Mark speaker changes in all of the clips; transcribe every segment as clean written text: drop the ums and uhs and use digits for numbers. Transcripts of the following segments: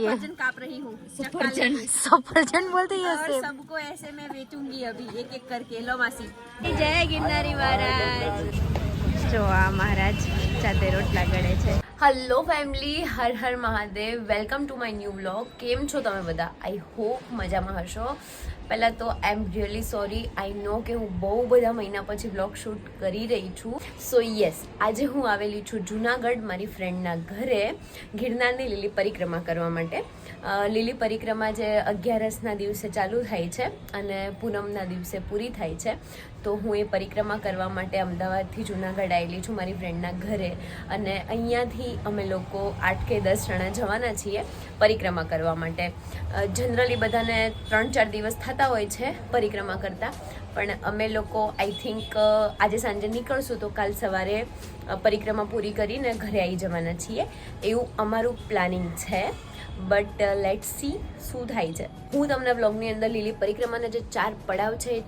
Speaker 1: है।
Speaker 2: सफरजन काट रही हूँ,
Speaker 1: सफरजन बोलते हैं
Speaker 2: और
Speaker 1: ऐसे।
Speaker 2: सबको ऐसे मैं बेचूंगी अभी एक एक करके। लो मासी।
Speaker 1: जय गिरनारी महाराज। जो आ महाराज जाते रोटला गड़े છે। Hello family, Har Har Mahadev, welcome to my new vlog. કેમ છો તમે બધા? આઈ હોપ મજામાં હશો। પહેલાં તો આઈ એમ રિયલી સોરી, આઈ નો કે હું બહુ બધા મહિના પછી વ્લોગ શૂટ કરી રહી છું। સો યસ, આજે હું આવેલી છું જુનાગઢ મારી ફ્રેન્ડના ઘરે ગિરનારની લીલી પરિક્રમા કરવા માટે। લીલી પરિક્રમા જે 11ના દિવસે ચાલુ થાય છે અને પૂનમના દિવસે પૂરી થાય છે। તો હું એ પરિક્રમા કરવા માટે અમદાવાદથી જુનાગઢ આવેલી છું મારી ફ્રેન્ડના ઘરે, અને અહીંયાથી અમે લોકો 8 કે 10 જણા જવાના છીએ પરિક્રમા કરવા માટે। જનરલી બધાને 3-4 દિવસ થતા હોય છે પરિક્રમા કરતાં, પણ અમે લોકો આઈ થિંક આજે સાંજે નીકળશું તો કાલ સવારે પરિક્રમા પૂરી કરીને ઘરે આવી જવાના છીએ, એવું અમારું પ્લાનિંગ છે। બટ લેટ્સ સી શું થાય છે। હું તમને વ્લોગની અંદર લીલી પરિક્રમાના જે 4 પડાવ છે એ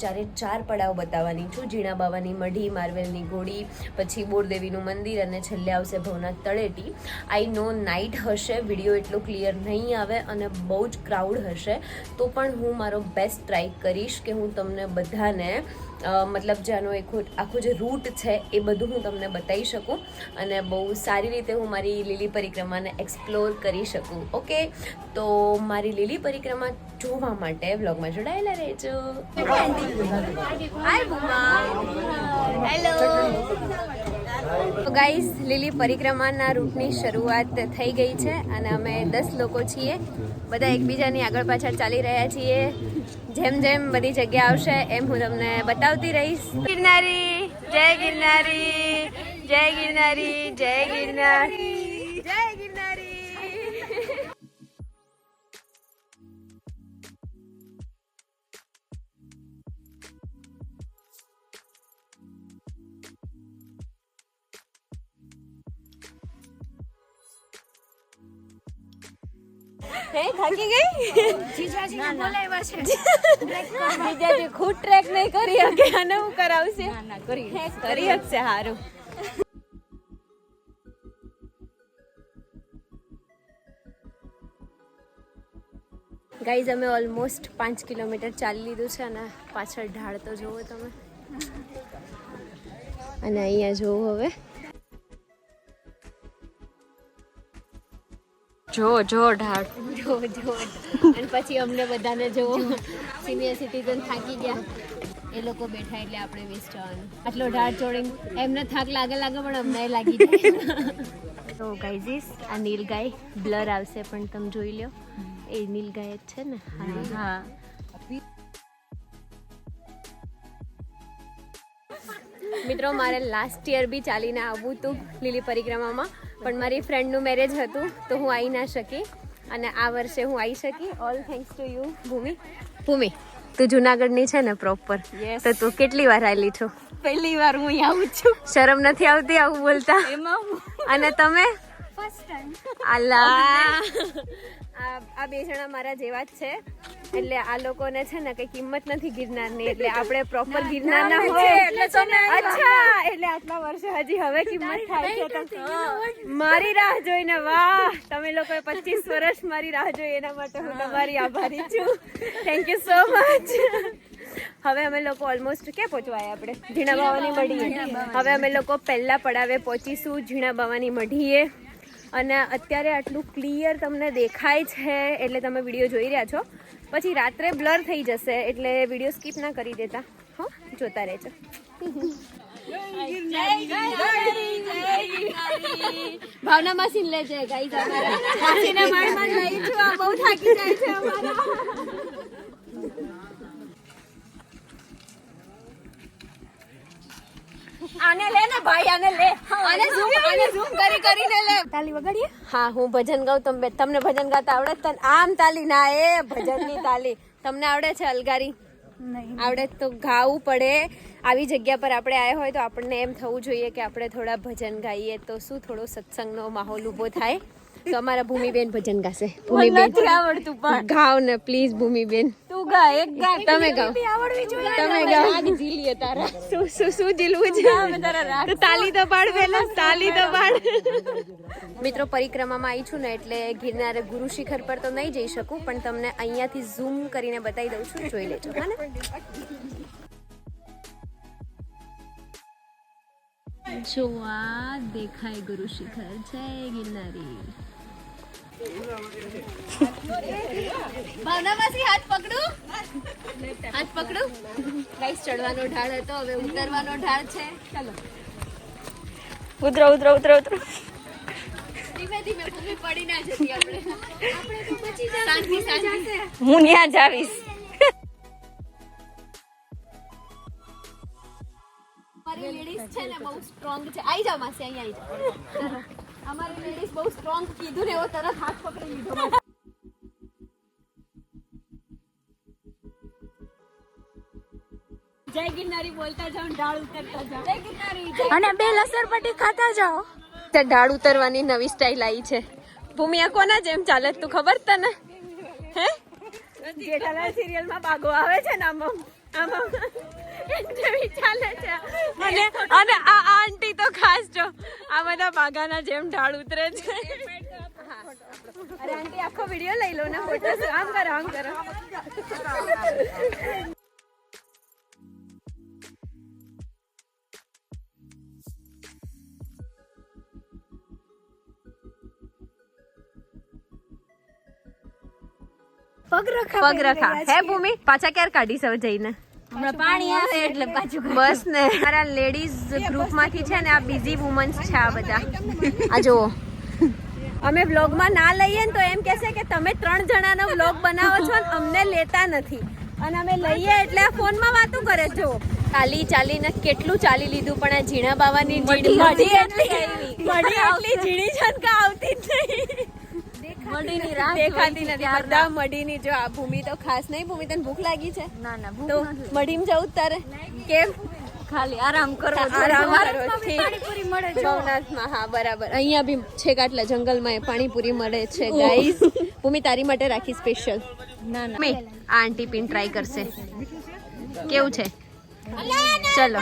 Speaker 1: 4 પડાવ બતાવવાની છું। ઝીણા બાવાની મઢી, માર્વેલની ઘોડી, પછી બોરદેવીનું મંદિર અને છેલ્લે આવશે ભવનાથ તળેટી। આઈ નો નાઇટ હશે, વિડીયો એટલો ક્લિયર નહીં આવે અને બહુ જ ક્રાઉડ હશે, તો પણ હું મારો બેસ્ટ ટ્રાય કરીશ કે હું તમને બધાને મતલબ જેનો આખો જે રૂટ છે એ બધું હું તમને બતાવી શકું અને બહુ સારી રીતે હું મારી લીલી પરિક્રમાને એક્સપ્લોર કરી શકું। ઓકે, તો મારી લીલી પરિક્રમા જોવા માટે વ્લોગમાં જોડાયેલા રહેજો। હાય બુમા, હેલો। તો ગાઈઝ, લીલી પરિક્રમાના રૂટની શરૂઆત થઈ ગઈ છે અને અમે 10 લોકો છીએ, બધા એકબીજાની આગળ પાછળ ચાલી રહ્યા છીએ। જેમ જેમ બધી જગ્યા આવશે એમ હું તમને બતાવતી રહીશ। ગિરનારી જય ગિરનારી, જય ગિરનારી, જય ગિરનારી, જય ગિરનારી। થાકી ગઈ? જીજાજી બોલાવ્યા છે। જીજાજી ખુદ ટ્રેક નહીં કરી શકે અને હું કરાવશે? ના કરી શકશે, સારું। ગાઈઝ, અમે ઓલમોસ્ટ 5 કિલોમીટર ચાલી લીધું છે અને પાછળ ઢાળ તો જોવો તમે, અને અહીંયા જોવો હવે, જો ઢાળ, જો અને પછી અમને બધાને જોવો, સિનિયર સિટીઝન થાકી ગયા, એ લોકો બેઠા એટલે આપણે વેસ્ટ જવાનું। આટલો ઢાળ ચોડીને એમને થાક લાગે પણ અમને લાગી જાય। તો ગાઈઝીસ, આ નીલગાય બ્લર આવશે પણ તમે જોઈ લો, એ નીલગાય જ છે ને? હા। મિત્રો, મારે લાસ્ટ યર બી ચાલીને આવવું હતું લીલી પરિક્રમામાં, પણ મારી ફ્રેન્ડનું મેરેજ હતું તો હું આવી ના શકી, અને આ વર્ષે હું આવી શકી। ઓલ થેન્ક્સ ટુ યુ ભૂમિ। ભૂમિ, તું જુનાગઢની છે ને પ્રોપર? તો તું કેટલી વાર આવેલી છો?
Speaker 2: પહેલી વાર હું અહીં આવું છું।
Speaker 1: શરમ નથી આવતી આવું બોલતા?
Speaker 2: એમાં
Speaker 1: અને તમે?
Speaker 2: First time.
Speaker 1: અલા, આ બે જણા મારા જેવા જ છે, એટલે આ લોકોને છે ને કઈ કિંમત નથી ગિરનારની, એટલે આપણે પ્રોપર ગિરનારના હોય એટલે તમે અચ્છા, એટલે આટલા વર્ષે હજી હવે કિંમત થાય છે મારી રાહ જોઈને। વાહ, તમે લોકોએ 25 વર્ષ મારી રાહ જોઈ, એના માટે હું તમારી આભારી છું। Thank you so much. હવે અમે લોકો ઓલમોસ્ટ ક્યાં પહોંચવાય? આપણે ઝીણા બાવાની મઢીએ। હવે અમે લોકો પહેલા પડાવે પહોંચીશું ઝીણા બાવાની મઢીએ, અને અત્યારે આટલું ક્લિયર તમને દેખાય છે એટલે તમે વિડીયો જોઈ રહ્યા છો, પછી રાત્રે બ્લર થઈ જશે એટલે વિડીયો સ્કીપ ના કરી દેતા, હો, જોતા રહેજો। ભાવના માસી લે છે ગાઈસ, અમારા માસીને માળમાં લઈ છું, આ બહુ થાકી જાય છે અમારા। આને લે ને ભાઈ, આને લે, આને ઝૂમ કરીને લે। તાલી વગાડીએ? હા, હું ભજન ગાઉં, તમને ભજન ગાતા આવડે? તને આમ તાલી ના, એ ભજનની તાલી તમને આવડે છે? અલગારી આવડે તો ગાવું પડે। આવી જગ્યા પર આપણે આવ્યા હોય તો આપણને એમ થવું જોઈએ કે આપણે થોડા ભજન ગાઈએ તો શું થોડો સત્સંગનો માહોલ ઊભો થાય। તો અમારા ભૂમિબેન ભજન ગાશે। ભૂમિબેન નથી આવડતું પણ ગાવ ને પ્લીઝ ભૂમિબેન, તું ગા, એક ગા, તમે ગાઓ, આવડવી જોઈએ, તમે ગાઓ। રાગ ઝીલીએ તારા, શું ઝીલવું છે? તારા રાગ તો તાલી તો પાડ, પહેલા તાલી તો પાડ। મિત્રો પરિક્રમામાં આવી છું ને એટલે ગિરનાર ગુરુ શિખર પર તો નહીં જઈ શકું, પણ તમને અહીંયાથી ઝૂમ કરીને બતાવી દઉં છું, જોઈ લેજો. હા ને, જો આ દેખાય ગુરુ શિખર છે ગિરનારી. ભાવના માસી હાથ પકડું, હાથ પકડું. ગાઈસ ચડવાનો ઢાળ હતો, હવે ઉતરવાનો ઢાળ છે. ચાલો
Speaker 2: ઉતરો ઉતરો ઉતરો ઉતરો.
Speaker 1: ધીમે ધીમે ભૂમિ પડી ના જતી. આપણે તો બચી જશે. શાંતિ શાંતિ.
Speaker 2: હું ત્યાં જ આવીશ.
Speaker 1: અમારી લેડીઝ છે ને બહુ સ્ટ્રોંગ છે. આવી જાઓ માસી, અહીંયા આવી જાઓ. અમારી લેડીઝ બહુ સ્ટ્રોંગ, કીધું ને એવો તરત હાથ પકડી લીધો. જય ગિરનારી બોલતા જાઓ, ઢાળ ઉતરતા જાઓ. જય ગિરનારી.
Speaker 2: અને બે લસરપટ્ટી ખાતા જાઓ.
Speaker 1: તે ઢાળ ઉતરવાની નવી સ્ટાઇલ આવી છે. ભૂમિ આ કોના જેમ ચાલે તું ખબર તને? હે, જેઠાલાલ સિરિયલ માં બાગો આવે છે ને, આમ જેવી ચાલે છે. અને આ આંટી તો ખાસ જો આ બધા બાગાના જેમ ઢાળ ઉતરે છે. અરે આંટી આખો વિડિયો લઈ લો ને, ફોટો. આમ કરો, આમ કરો. પગ રખા. હે ભૂમિ, પાછા ક્યારે કાઢી સૌ જઈને?
Speaker 2: હમણાં પાણી આવે એટલે પાછું.
Speaker 1: બસ ને, મારા લેડીઝ ગ્રુપ માંથી છે ને આ બિઝી વુમન્સ છે આ બધા. આ જુઓ, અમે વ્લોગમાં ના લઈએ ને તો એમ કહેશે કે તમે 3 જણાનો વ્લોગ બનાવો છો ને અમને લેતા નથી, અને અમે લઈએ એટલે આ ફોનમાં વાતો કરે. જો ચાલીને કેટલું ચાલી લીધું, પણ આ ઝીણા બાવાની મઢી એટલી ઝીણી છે કે આવતી જ નહીં. દેખાતી નથી. બધા મઢીની. જો આ ભૂમિ તો ખાસ નહીં. ભૂમિ તને ભૂખ લાગી છે?
Speaker 2: ના ના,
Speaker 1: તો મઢીમાં જવું તારે? કેમ?
Speaker 2: ખાલી આરામ કરો. પાણીપુરી મળે છે
Speaker 1: ભવનાથમાં. હા બરાબર. અહીંયા બી છેક આટલા જંગલમાં પાણીપુરી મળે છે ગાઈઝ. ભૂમિ તારી માટે રાખી સ્પેશિયલ.
Speaker 2: ના ના,
Speaker 1: આ આંટી પીન ટ્રાય કરશે. કેવું છે? ચલો.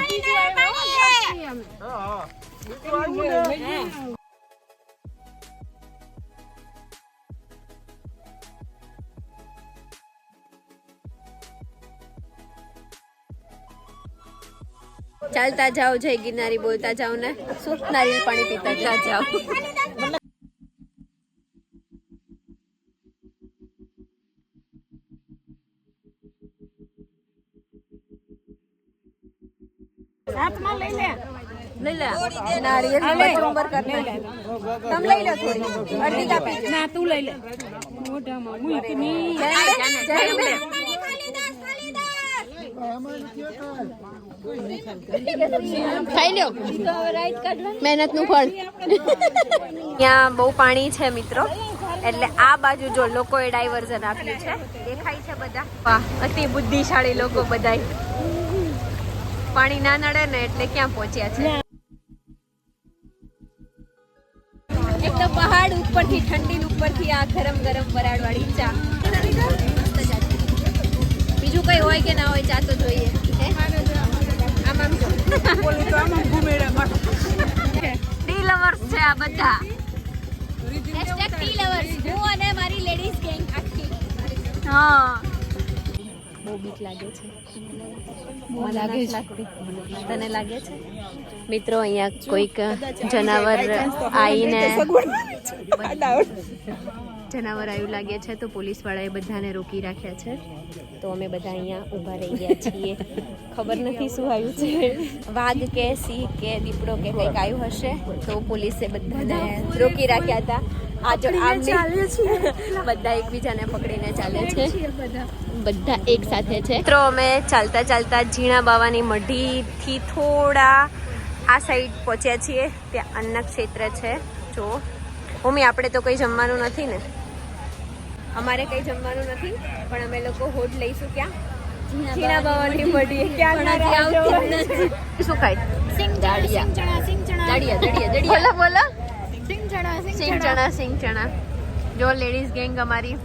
Speaker 1: ચાલતા જાઓ, જય ગિરનારી બોલતા જાઓ ને, શું નારિયેળ પાણી પીતા જાઓ.
Speaker 2: હાથમાં લઈ લે.
Speaker 1: નારિયેળ બચુંબર કરતા. તમે લઈ લો થોડી, અડધી કાપી.
Speaker 2: ના તું લઈ લે. મોઢામાં મૂકની.
Speaker 1: ખાઈ લ્યો, મહેનત નું ફળ. ત્યાં બહુ પાણી છે મિત્રો, એટલે આ બાજુ જો લોકોએ ડાયવર્ઝન આપ્યું છે. દેખાય છે બધા. વાહ, અતિ બુદ્ધિશાળી લોકો બધા. પાણી ના નડે ને એટલે ક્યાં પહોંચ્યા છે. એક તો પહાડ ઉપરથી, ઠંડી ઉપરથી આ ગરમ ગરમ વરાળ વાળી ચા. બીજું કઈ હોય કે ના હોય, ચા તો જોઈએ. ટી લવર્સ છે આ બધા. ટી લવર્સ, હું અને મારી લેડીઝ ગેંગ આખી. હા, બહુ બીક લાગે છે. તને લાગે છે? મિત્રો અહીંયા કોઈક જનાવર આવીને જનાવર આવ્યું લાગે છે, તો પોલીસ વાળાએ બધાને રોકી રાખ્યા છે. તો અમે બધા અહીંયા ઊભા રહી ગયા છીએ. ખબર નથી શું આવ્યું છે, વાઘ કે સિંહ કે દીપડો કે કંઈક આવ્યું હશે, તો પોલીસે બધાને રોકી રાખ્યા હતા. બધા એકબીજાને પકડીને ચાલે છે, બધા એક સાથે છે. મિત્રો અમે ચાલતા ચાલતા ઝીણા બાવાની મઢીથી થોડા આ સાઈડ પહોંચ્યા છીએ. ત્યાં અન્ન ક્ષેત્ર છે. જો મમ્મી, આપણે તો કંઈ જમવાનું નથી ને? અમારે કંઈ જમવાનું નથી, પણ અમે લોકો હોડ લઈશું. ક્યાં? ઝીણા બાવાની મઢી. શું ખાય? બોલો બોલો. સિંગ ચણા. જો લેડીઝ ગેંગ અમારી.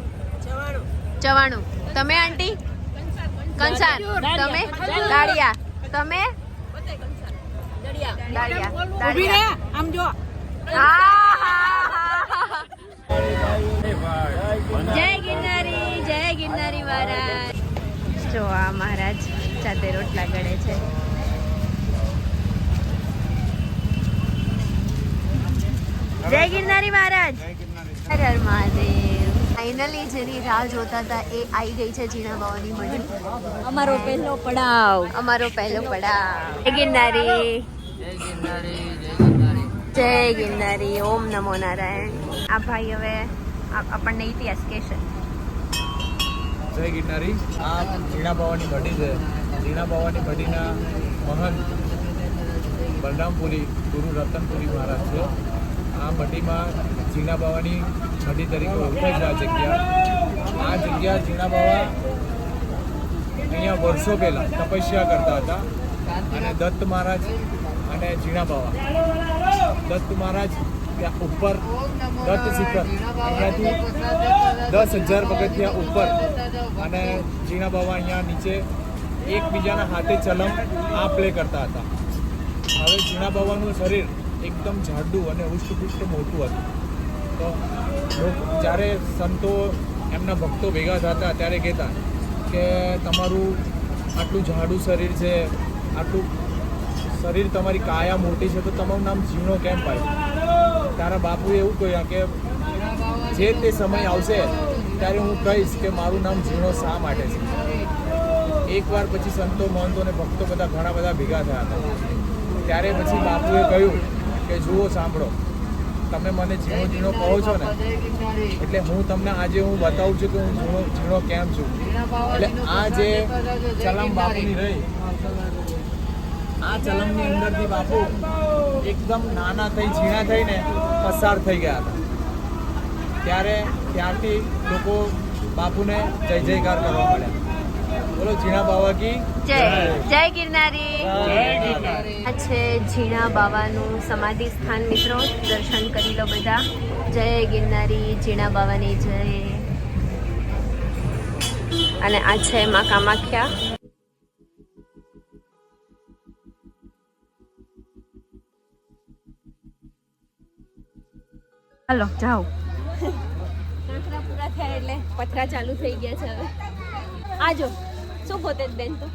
Speaker 1: ચવાણું. તમે આંટી? કંસાર. તમે? દાળિયા. તમે? દાળિયા.
Speaker 2: આમ જો.
Speaker 1: હા. જય ગિરનારી મહારાજ. જો આ મહારાજ જાતે રોટલા ગળે છે. જય ગિરનારી મહારાજ. હર હર મહાદેવ. ફાઇનલી જેની રાહ જોતા હતા એ આવી ગઈ છે જીણા બાવાની મઢી.
Speaker 2: અમારો પહેલો પડાવ.
Speaker 1: જય ગિરનારી. જય ગિરનારી. ઓમ નમો નારાયણ. આ ભાઈ હવે આપણને ઇતિહાસ કહેશે.
Speaker 3: જય ગિરનારી. આ જીણા બાવાની મઢી છે. જીણા બાવાની મઢીના મહંત બલરામપુરી ગુરુ રતનપુરી મહારાજ છે. આ મઢીમાં જીણા બાવાની મઢી તરીકે ઓળખાય છે આ જગ્યા જીણા બાવા અહીંયા વર્ષો પહેલાં તપસ્યા કરતા હતા અને દત્ત મહારાજ અને જીણા બાવા દત્ત મહારાજ ત્યાં ઉપર દત્ત શિખર અહીંયાથી 10,000 પગથિયા ઉપર અને જીણા બાવા અહીંયા નીચે એકબીજાના હાથે ચલમ આપ-લે કરતા હતા. હવે જીણા બાવાનું શરીર એકદમ જાડું અને હુષ્ટપુષ્ટ મોટું હતું. તો જ્યારે સંતો એમના ભક્તો ભેગા થતા ત્યારે કહેતા કે તમારું આટલું જાડું શરીર છે, આટલું શરીર તમારી કાયા મોટી છે, તો તમારું નામ જીણો કેમ પાડ્યું? તારા બાપુએ એવું કહ્યું કે જે તે સમય આવશે ત્યારે હું કહીશ કે મારું નામ જીણો શા માટે છે. એકવાર પછી સંતો મહંતો અને ભક્તો ઘણા બધા ભેગા થયા હતા. ત્યારે પછી બાપુએ કહ્યું કે જુઓ, સાંભળો, તમે મને જીણો જીણો કહો છો ને, એટલે હું તમને આજે બતાવું છું કે હું જીણો કેમ છું. એટલે આ જે ચલમ બાપુની રહી, આ ચલમની અંદરથી બાપુ એકદમ નાના થઈ ઝીણા થઈને પસાર થઈ ગયા હતા. ત્યારથી લોકો બાપુને જય જયકાર કરવા મળ્યા. બોલો જીણા બાવા કી
Speaker 1: જય ગિરનારી. આ છે જીણા બાવાનું સમાધિ સ્થાન. મિત્રો, દર્શન કરી લો બધા. જય ગિરનારી. જીણા બાવાની જય. અને આ છે મા કામાખ્યા. હાલો જાઓ.
Speaker 2: કાંકરા પૂરા થયા એટલે પથરા ચાલુ થઈ ગયા છે હવે. આજો શું ગોતે છે બેન? તો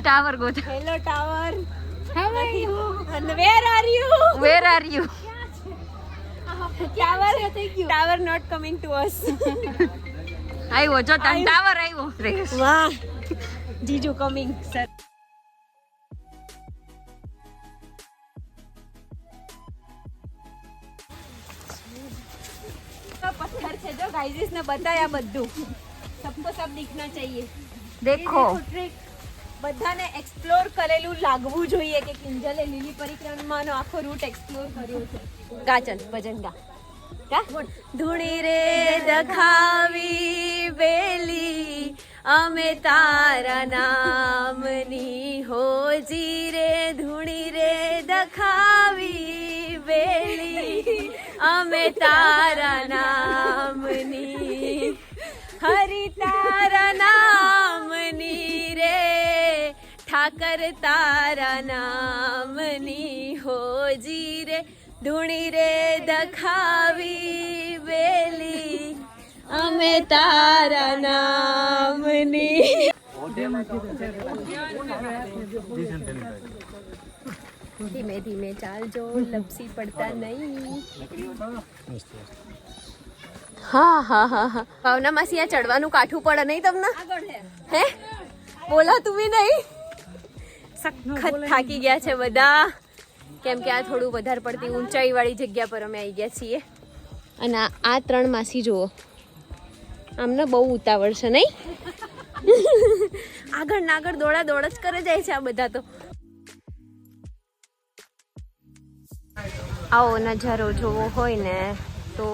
Speaker 1: ટાવર ગોતો.
Speaker 2: Hello tower. How are you? અને where are you? Tower not coming to us.
Speaker 1: આવ્યો જો તન ટાવર આવ્યો.
Speaker 2: વાહ, જીજુ કમિંગ સર. પથ્થર છે જો ગાઈઝ ને બતાયા બધું. सबको सब दिखना चाहिए.
Speaker 1: દેખો.
Speaker 2: બધાને એક્સપ્લોર કરેલું લાગવું જોઈએ કે કિંજલે લીલી પરિક્રમાનો આખો રૂટ એક્સપ્લોર કર્યો છે.
Speaker 1: ગાચલ ભજન ગા. ધૂણી રે દખાવી બેલી અમે તારા નામની હોજી રે. ધૂણી રે દખાવી બેલી અમે તારા નામની. હરિ તારા નામની રે, ઠાકર તારા નામની હોજી રે. ધૂણી રે દખાવી બેલી અમે તારા નામની. ધીમે ધીમે ચાલજો, લપસી પડતા નહીં. હા. ભાવના માસી, આ ચડવાનું કાઠું પડે નહીં તમને? હે બોલાતું બી નહીં. સખત થાકી ગયા છે બધા, કેમ કે આ થોડું વધારે પડતી ઊંચાઈ વાળી જગ્યા પર અમે આવી ગયા છીએ. અને આ 3 માસી જુઓ, આમને બહુ ઉતાવળ છે નહીં? આગળ ના આગળ દોડા દોડ જ કરે જાય છે આ બધા. તો આવો નજારો જોવો હોય ને તો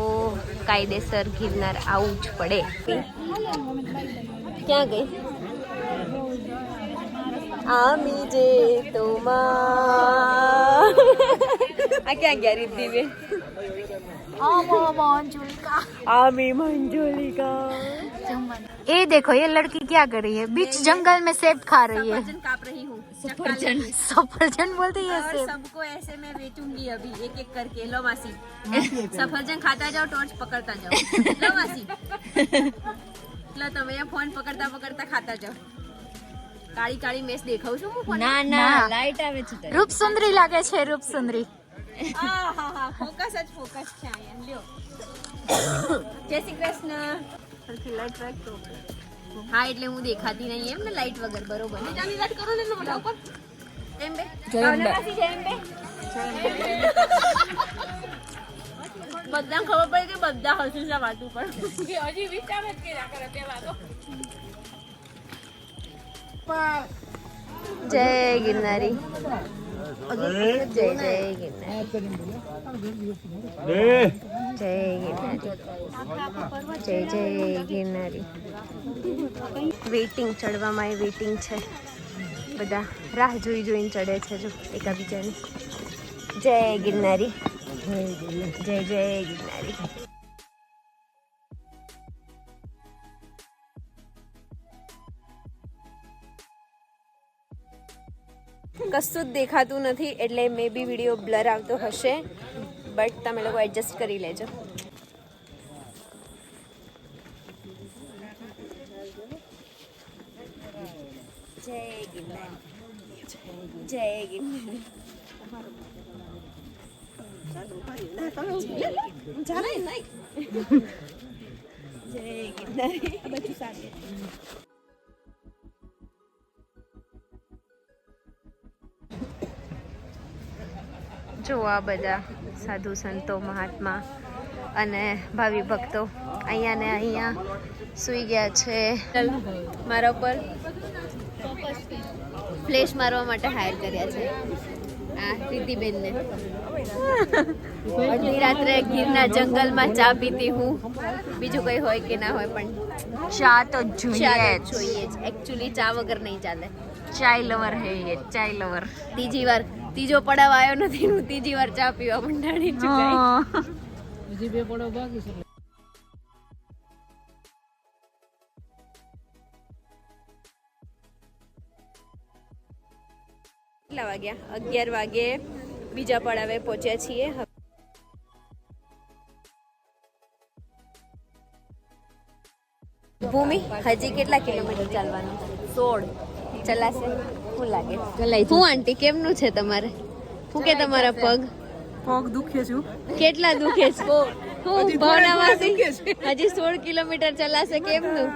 Speaker 1: કાયદેસર ગિરનાર આવવું જ પડે. ક્યાં ગઈ આમી જે તો આ ક્યાં ગયા રીતિ બેન? आमी मंजुलिका। ये देखो ये लड़की क्या कर रही है, बीच जंगल में सेब खा रही है।
Speaker 2: सफरजन काप रही हूँ
Speaker 1: सफरजन बोलते हैं
Speaker 2: और
Speaker 1: सेब।
Speaker 2: सबको ऐसे मैं बेचूंगी अभी एक एक करके। लो मासी सफरजन खाता जाओ, टॉर्च पकड़ता जाओ। लो मासी लो તમે અહીંયા ફોન પકડતા પકડતા ખાતા જાઓ। કાળી કાળી મેસ દેખાઉં છું હું ફોન?
Speaker 1: ના લાઈટ આવે છે, રૂપ સુંદરી લાગે છે, રૂપ સુંદરી।
Speaker 2: હા ફોકસ જ ફોકસ છે અહીંયા લ્યો। જય શ્રી કૃષ્ણ।
Speaker 1: લાઈટ રાખતો
Speaker 2: હા એટલે હું દેખાતી નહીં એમ ને લાઈટ વગર બરોબર ને જાની વાત કરો ને મોઢા ઉપર એમ બે ભાવના માસી જેમ બે બધા ખબર પડે કે બધા હસી છે વાત ઉપર કે હજી વિચાર જ કર્યા કરે તે વાતો।
Speaker 1: જય ગિરનારી, જય જય ગિરનારી, જય ગિરનારી, જય જય ગિરનારી। વેઇટિંગ ચડવામાં એ વેઇટિંગ છે, બધા રાહ જોઈ જોઈને ચડે છે જો એકાબીજાની। જય ગિરનારી, જય જય ગિરનારી। કશું જ દેખાતું નથી એટલે મે બી વિડીયો બ્લર આવતો હશે, બટ તમે લોકો એડજસ્ટ કરી લેજો। જય ગિરનારી, જય ગિરનારી, જય ગિરનારી। જો આ બધા સાધુ સંતો મહાત્મા અને ભાવિ ભક્તો અહીંયા ને અહીંયા સૂઈ ગયા છે। મારા ઉપર ફ્લેશ મારવા માટે હાયર કર્યા છે આ રીતિબેનને। અડધી રાત્રે ગીરના જંગલમાં ચા પીતી હું, બીજું કઈ હોય કે ના હોય પણ ચા તો જોઈએ જ। એકચ્યુઅલી ચા વગર નહીં ચાલે, ચાય લવર હે ये, ચાય લવર। ત્રીજો પડાવ આવ્યો નથી, હું ત્રીજી વાર ચા પીવા મંડાણી છું। બીજી બે પડાવ બાકી છે। કેટલા વાગ્યા? 11 વાગે બીજા પડાવે પહોંચ્યા છીએ। ભૂમિ હજી કેટલા કિલોમીટર ચાલવાનું? 16 ચલાશે? શું લાગે? હું આંટી કેમનું છે તમારે? શું કે તમારા પગ
Speaker 4: દુખે છું?
Speaker 1: કેટલા દુખે છે? હું ભાવનામાંથી હજી 16 કિલોમીટર ચલાશે કેમનું?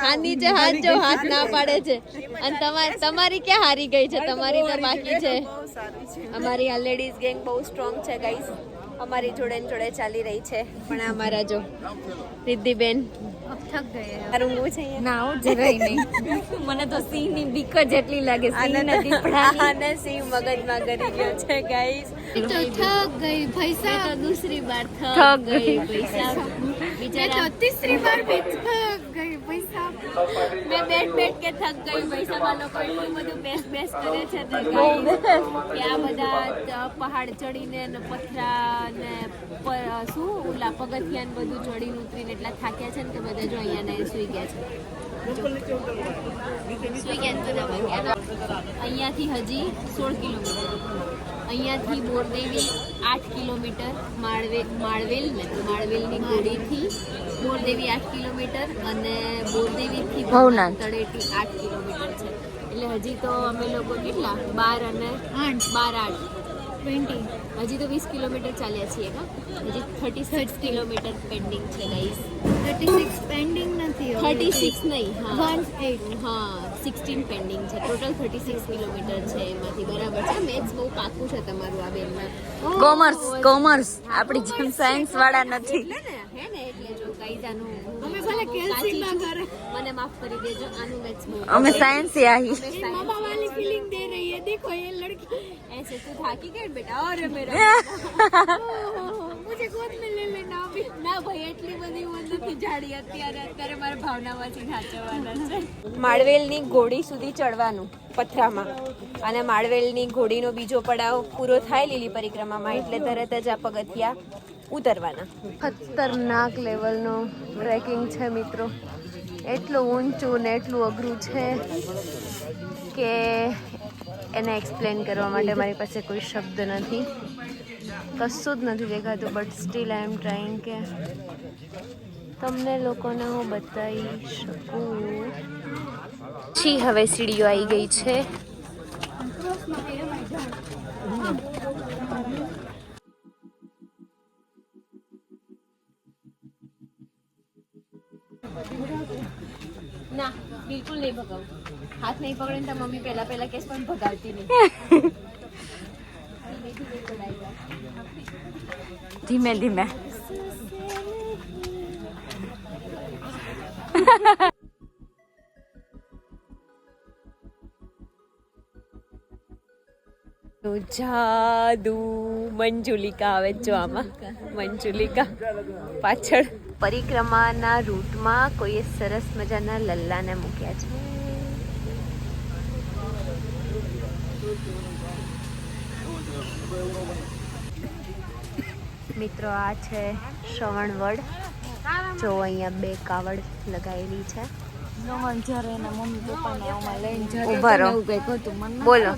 Speaker 1: હાથ નીચે હાથ જો, હાથ ના પાડે છે। અને તમારી ક્યાં હારી ગઈ છે? તમારી તો બાકી છે। અમારી આ લેડીઝ ગેંગ બહુ સ્ટ્રોંગ છે ગાઈસ, અમારી જોડે ને જોડે ચાલી રહી છે। પણ આ અમારા જો રિદ્ધિબેન થક ગયા। ઊંઘવું છે ના હું જરાય નહીં, મને તો સિંહ ની બીક જ એટલી લાગે। સિંહ નથી આને સિંહ મગજમાં કરી ગયો છે ગાઈસ। તો થક ગઈ પૈસા, તો દૂસરી બાર થક ગઈ પૈસા, બિચારા तीसरी बार भी थक गई પૈસા। મેં બેઠ કે થક ગઈ પૈસા। માં લોકો એટલું બધું બેસ કરે છે કે આ બધા પહાડ ચડીને ને પથરા ને શું ઓલા પગથિયા ને બધું ચડીને ઉતરીને એટલા થાક્યા છે ને કે બધા જો અહીંયા ને સુઈ ગયા છે। સુઈ ગયા બધા વાગ્યા। અહીંયાથી હજી 16 કિલોમીટર, અહીંયાથી બોરદેવી 8 કિલોમીટર, માળવેલની ગોળીથી બોરદેવી 8 કિલોમીટર અને બોરદેવીથી ભવનાથ તળેટી 8 કિલોમીટર છે। એટલે હજી તો અમે લોકો કેટલા 12 અને 8 20 હજી તો 20 કિલોમીટર ચાલ્યા છીએ કા? હજી 36 કિલોમીટર પેન્ડિંગ છે ગાઈસ। 36 પેન્ડિંગ નથી, 36 નહીં, હા 16 પેન્ડિંગ છે, ટોટલ 36 કિલોમીટર છે એમાંથી, બરાબર છે? મેથ્સ બહુ પાકું છે તમારું આ બેનમાં। કોમર્સ આપણી જેમ સાયન્સ વાળા નથી એટલે ને, હે ને? એટલે જો ગાઈસ આનું અમે ભલે કેલ્સીમાં કરે, મને માફ કરી દેજો, આનું મેથ્સ બહુ અમે સાયન્સ से आई मामा वाली फीलिंग दे रही है, देखो ये लड़की ऐसे। तू थाकी गई बेटा? अरे मेरा मुझे गोद में ले लेना अभी ना भाई, એટલી બધી ઉંમર નથી જાડી અત્યારે મારે ભાવનામાંથી સાચવવાના છે। માળવેલની ઘોડી સુધી ચડવાનું પથરામાં, અને માળવેલની ઘોડીનો બીજો પડાવ પૂરો થાય લીલી પરિક્રમામાં એટલે તરત જ આ પગથિયા ઉતરવાના. ખતરનાક લેવલનો ટ્રેકિંગ છે મિત્રો. એટલું ઊંચું ને એટલું અઘરું છે કે એને એક્સપ્લેન કરવા માટે મારી પાસે કોઈ શબ્દ નથી. કશું જ નથી દેખાતું, but still I M trying કે તમને લોકોને હું બતાવી શકું. પછી હવે સીડીઓ આવી ગઈ છે. ના બિલકુલ નહીં ભગાવું. હાથ નહીં પકડે ને તો મમ્મી પહેલા કેસ પણ ભગાવતી નહીં.
Speaker 2: ધીમે ધીમે.
Speaker 1: જાદુ મંજુલિકા આવે જો આમાં. મંજુલિકા પાછળ પરિક્રમાના રૂટમાં કોઈએ સરસ મજાના લલ્લાને મૂક્યા છે. મિત્રો આ છે શ્રવણવડ. જો અહીંયા 2 કાવડ લગાવેલી છે. ઉભા રહો. બોલો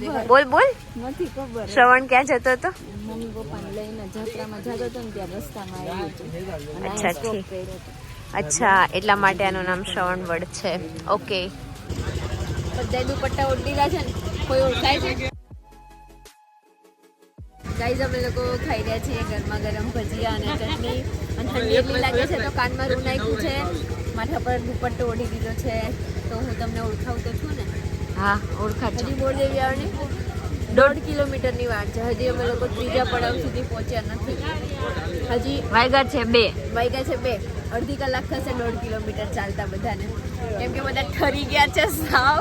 Speaker 1: બોલ.
Speaker 2: નથી ખબર.
Speaker 1: શ્રવણ ક્યાં જતો હતો?
Speaker 2: મમ્મી પપ્પાને લઈને જાત્રામાં જતો હતો ને ત્યાં રસ્તામાં આવ્યું હતું.
Speaker 1: અચ્છા ઠીક. અચ્છા એટલા માટે આનું નામ શ્રવણવડ છે. ઓકે.
Speaker 2: બધા દુપટ્ટા ઓઢીલા છે ને, કોઈ ઓળખાય છે?
Speaker 1: ગાઈઝ અમે લોકો ખાઈ રહ્યા છીએ ગરમા ગરમ ભજીયા અને ચટણી. અને ઠંડી એટલી લાગે છે તો કાનમાં રૂ નાખ્યું છે. માથા પર દુપટ્ટો ઓઢી દીધો છે. તો હું તમને ઓળખાવું તો છું ને? હા ઓળખાય. હજી બોરદેવી આવવાની 1.5 કિલોમીટરની વાર છે. હજી અમે લોકો ત્રીજા પડાવ સુધી પહોંચ્યા નથી. હજી
Speaker 2: વાગ્યા છે 2.
Speaker 1: અડધી કલાક થશે 1.5 કિલોમીટર ચાલતા બધાને. કેમ કે બધા ઠરી ગયા છે સાવ.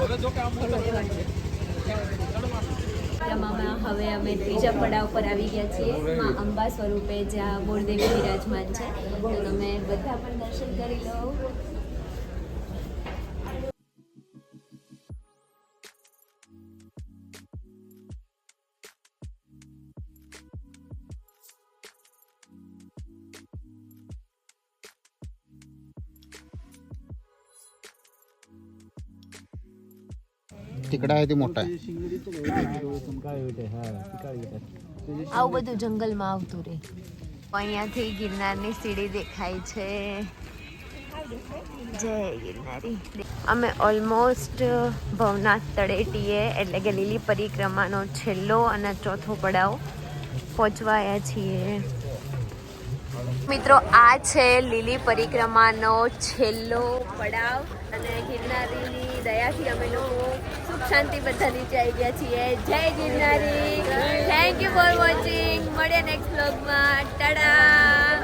Speaker 1: હવે અમે ત્રીજા પડાવ પર આવી ગયા છીએ. માં અંબા સ્વરૂપે જ્યાં બોરદેવી બિરાજમાન છે. તો તમે બધા પણ દર્શન કરી લો.
Speaker 4: तिकडा आहे ते मोठा आहे.
Speaker 1: આવું બધું જંગલમાં આવતું રહે. અહીંયાથી ગિરનારની સીડી દેખાય છે. જય ગિરનારી. અમે ઓલમોસ્ટ ભવનાથ તળેટીએ એટલે કે લીલી પરિક્રમાનો છેલ્લો અને ચોથો પડાવ પહોંચવાયા છીએ. મિત્રો આ છે લીલી પરિક્રમાનો છેલ્લો પડાવ અને ગિરનારીની દયાથી અમે લોકો સુખ શાંતિ બધા નીચે આવી ગયા છીએ. જય Girnari. Thank you for watching. મળીએ નેક્સ્ટ વ્લોગમાં. ટાડા.